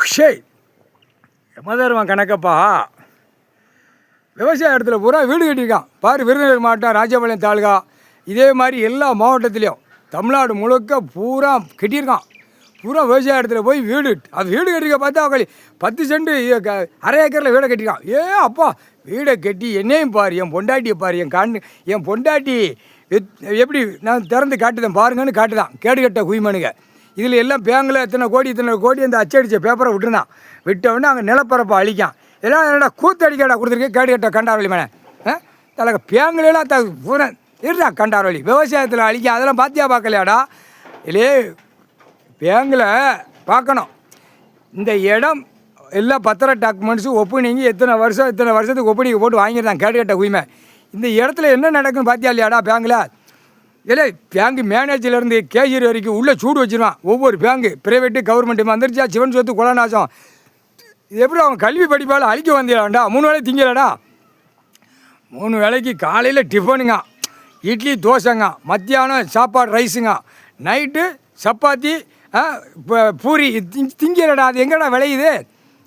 ஷே மதர்வன் கணக்கப்பா விவசாய இடத்துல பூரா வீடு கட்டியிருக்கான் பாரு. விருதுநகர் மாவட்டம், ராஜபாளையம் தாலுகா, இதே மாதிரி எல்லா மாவட்டத்துலேயும் தமிழ்நாடு முழுக்க பூரா கட்டியிருக்கான். பூரா விவசாய இடத்துல போய் வீடு, அது வீடு கட்டிருக்க பார்த்தா அவங்கள 10 சென்ட் அரை ஏக்கரில் வீடை கட்டியிருக்கான். அப்பா வீடை கட்டி என்னையும் பாரு, என் பொண்டாட்டியை பாரு, என் பொண்டாட்டி எப்படி நான் திறந்து காட்டுதேன் பாருங்கன்னு காட்டுதான். கேடு கட்ட குய்மனுங்க. இதில் எல்லாம் பேங்கில் இத்தனை கோடி அந்த அச்சடித்த பேப்பரை விட்டுருந்தான். விட்டவுடனே அங்கே நிலப்பரப்பை அழிக்கான். எல்லாம் என்னடா கூத்தடிக்கடா கொடுத்துருக்கேன் கேடு கட்ட கண்டாரவழி மேலே தலை பேங்குலாம் பூரா இருடா கண்டாரவழி விவசாயத்தில் அழிக்க. அதெல்லாம் பார்த்தியா பார்க்கலையாடா? இல்லே பேங்கில் பார்க்கணும். இந்த இடம் எல்லாம் பத்திர டாக்குமெண்ட்ஸு ஒப்புனிங்க இத்தனை வருஷத்துக்கு ஒப்புனிங்க போட்டு வாங்கியிருந்தான் கேடு கட்ட உரிமை. இந்த இடத்துல என்ன நடக்குன்னு பார்த்தியா இல்லையாடா? பேங்கில் இல்லை பேங்கு மேனேஜர்லேருந்து கேஜியர் வரைக்கும் உள்ளே சூடு வச்சுருவான். ஒவ்வொரு பேங்கு ப்ரைவேட்டு கவர்மெண்ட்டு வந்துருச்சா சிவன் சொத்து குலநாசம். இது எப்படி அவன் கல்வி படிப்பால் அழிக்க வந்திடலாம்டா? 3 வேளை திங்கலடா. 3 வேளைக்கு காலையில் டிஃபனுங்க, இட்லி தோசைங்க, மத்தியானம் சாப்பாடு ரைஸுங்க, நைட்டு சப்பாத்தி பூரி திங்கலடா. அது எங்கடா விளையுது?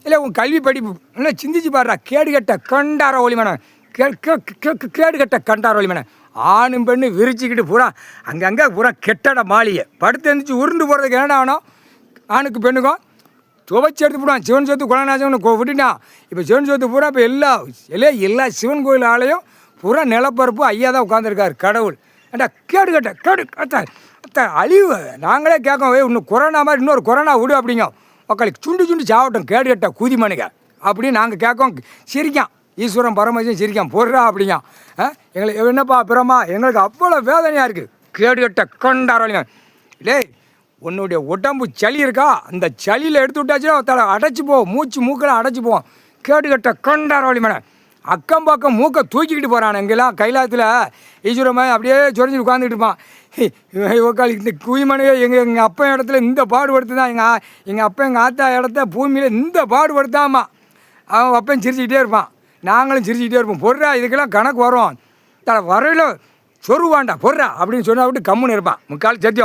இல்லை உன் கல்வி படிப்பு இல்லை சிந்திச்சு பாடுறா. கேடு கட்ட கண்டார ஒளிமனை கேடு கட்ட கண்டார ஒளிமனை ஆணும் பெண்ணு விரிச்சிக்கிட்டு பூரா அங்கங்கே பூரா கெட்டட மாளிகை படுத்து எழுந்திரிச்சு உருண்டு போகிறதுக்கு என்னடா ஆகணும்? ஆணுக்கு பெண்ணுக்கும் துவைச்சி எடுத்து போடுவான். சிவன் சொத்து குலநாசம்னு விட்டுட்டான். இப்போ சிவன் சொத்து பூரா இப்போ எல்லா சிவன் கோயில் ஆலயம் பூரா நிலப்பரப்பு ஐயா தான் உட்காந்துருக்காரு கடவுள். ஏண்டா கேடு கட்ட அழிவு. நாங்களே கேட்கோம், இன்னும் கொரோனா மாதிரி இன்னொரு கொரோனா விடு அப்படிங்க. மக்களுக்கு சுண்டு சாவட்டும் கேடு கட்ட கூதிமனுங்க அப்படின்னு நாங்கள் கேட்கோம். சிரிக்கான் ஈஸ்வரன் பரமேஸ்வரன் சிரிக்கான் போடுறா அப்படிங்க. எங்களுக்கு என்னப்பா பிறமா எங்களுக்கு அவ்வளோ வேதனையாக இருக்குது. கேடு கட்ட கொண்டாரலிங்க. இல்லை உன்னுடைய உடம்பு சளி இருக்கா, அந்த சளியில் எடுத்து விட்டாச்சுன்னா தலை அடைச்சி போவோம், மூக்கெல்லாம் அடைச்சி போவோம். கேடு கட்ட கொண்டாரவழி மேடம் அக்கம் பக்கம் மூக்கை தூக்கிக்கிட்டு போகிறான். எங்கெல்லாம் கைலாயத்தில் ஈஸ்வரமாக அப்படியே சொரிஞ்சு உட்காந்துக்கிட்டு இருப்பான். உக்காளி இந்த குய்மனையே எங்கள் அப்பா இடத்துல இந்த பாடுபடுத்து தான் எங்கள் அப்பா எங்கள் ஆத்தா இடத்த பூமியில் இந்த பாடுபடுத்தாமா அவன் அப்பையும் சிரிச்சுக்கிட்டே இருப்பான், நாங்களும் சிரிச்சுக்கிட்டே இருப்போம். பொருடா இதுக்கெல்லாம் கணக்கு வரும். தலை வரையில் சொருவாண்டா பொருடா அப்படின்னு சொன்னா விட்டு கம்முன்னு இருப்பான். முக்கால் சத்தியம்.